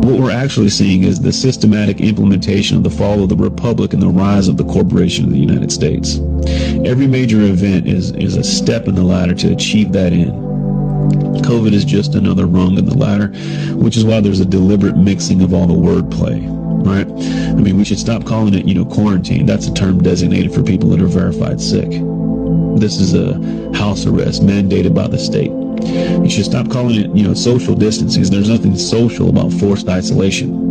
What we're actually seeing is the systematic implementation of the fall of the republic and the rise of the corporation of the United States. Every major event is a step in the ladder to achieve that end. COVID is just another rung in the ladder, which is why there's a deliberate mixing of all the wordplay, right? I mean, we should stop calling it, quarantine. That's a term designated for people that are verified sick. This is a house arrest mandated by the state. You should stop calling it, social distancing. There's nothing social about forced isolation.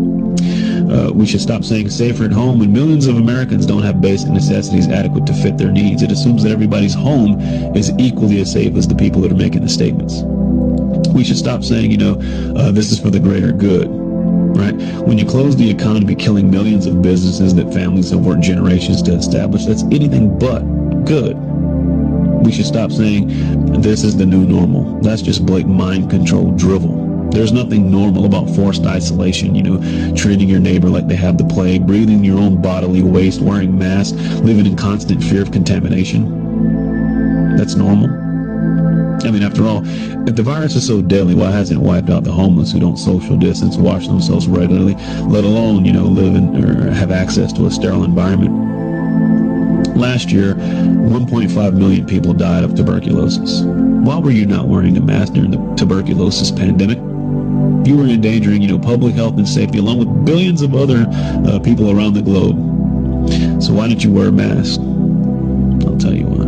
We should stop saying safer at home when millions of Americans don't have basic necessities adequate to fit their needs. It assumes that everybody's home is equally as safe as the people that are making the statements. We should stop saying, this is for the greater good, right? When you close the economy, killing millions of businesses that families have worked generations to establish, that's anything but good. We should stop saying this is the new normal. That's just blatant mind control drivel. There's nothing normal about forced isolation, treating your neighbor like they have the plague, breathing your own bodily waste, wearing masks, living in constant fear of contamination. That's normal. I mean, after all, if the virus is so deadly, why hasn't it wiped out the homeless who don't social distance, wash themselves regularly, let alone, live in or have access to a sterile environment? Last year, 1.5 million people died of tuberculosis. Why were you not wearing a mask during the tuberculosis pandemic? You were endangering, public health and safety along with billions of other people around the globe. So why didn't you wear a mask? I'll tell you why.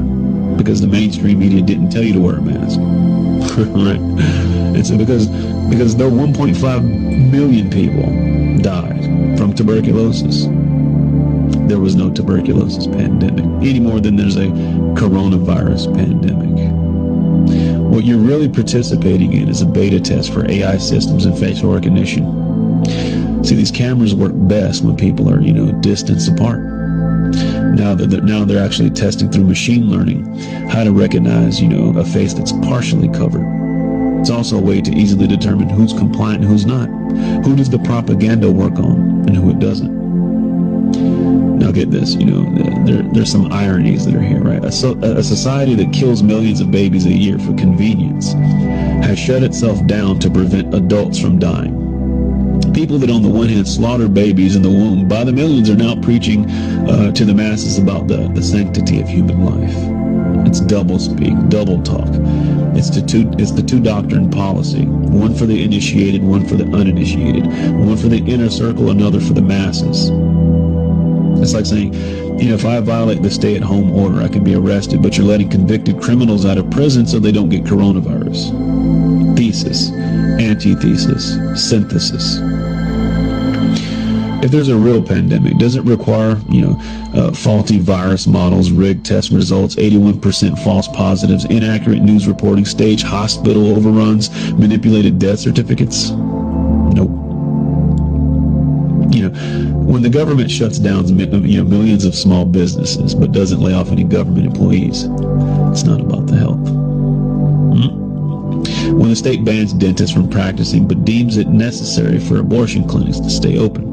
Because the mainstream media didn't tell you to wear a mask. Right? And so because there 1.5 million people died from tuberculosis. There was no tuberculosis pandemic any more than there's a coronavirus pandemic. What you're really participating in is a beta test for AI systems and facial recognition. See, these cameras work best when people are, distance apart. Now they're actually testing through machine learning how to recognize, a face that's partially covered. It's also a way to easily determine who's compliant and who's not. Who does the propaganda work on and who it doesn't. Now get this, there's some ironies that are here, right? A society that kills millions of babies a year for convenience has shut itself down to prevent adults from dying. People that on the one hand slaughter babies in the womb by the millions are now preaching to the masses about the sanctity of human life. It's double speak, double talk. It's the two doctrine policy, one for the initiated, one for the uninitiated, one for the inner circle, another for the masses. It's like saying, if I violate the stay-at-home order, I can be arrested, but you're letting convicted criminals out of prison so they don't get coronavirus. Thesis, antithesis, synthesis. If there's a real pandemic, does it require, faulty virus models, rigged test results, 81% false positives, inaccurate news reporting, staged hospital overruns, manipulated death certificates? Nope. When the government shuts down millions of small businesses but doesn't lay off any government employees, it's not about the health. When the state bans dentists from practicing but deems it necessary for abortion clinics to stay open,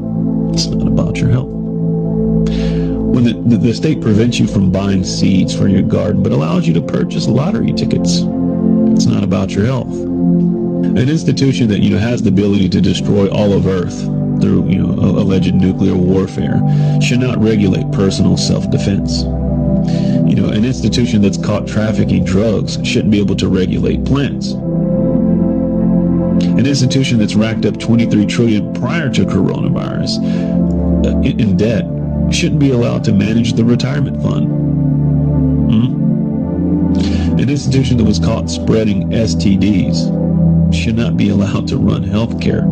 it's not about your health. When the state prevents you from buying seeds for your garden but allows you to purchase lottery tickets, it's not about your health. An institution that has the ability to destroy all of Earth through alleged nuclear warfare should not regulate personal self-defense. An institution that's caught trafficking drugs shouldn't be able to regulate plants. An institution that's racked up $23 trillion prior to coronavirus in debt shouldn't be allowed to manage the retirement fund. An institution that was caught spreading STDs should not be allowed to run healthcare.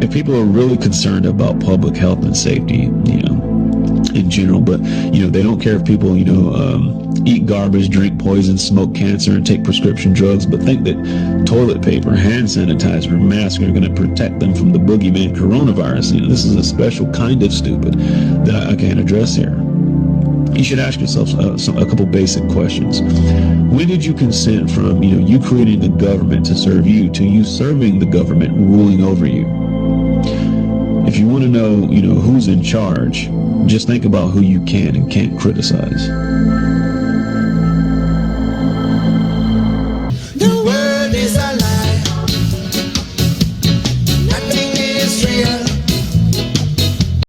If people are really concerned about public health and safety, in general, but they don't care if people eat garbage, drink poison, smoke cancer, and take prescription drugs, but think that toilet paper, hand sanitizer, and masks are going to protect them from the boogeyman coronavirus. This is a special kind of stupid that I can't address here. You should ask yourself a couple basic questions. When did you consent from you creating the government to serve you to you serving the government ruling over you? If you want to know who's in charge, just think about who you can and can't criticize. The world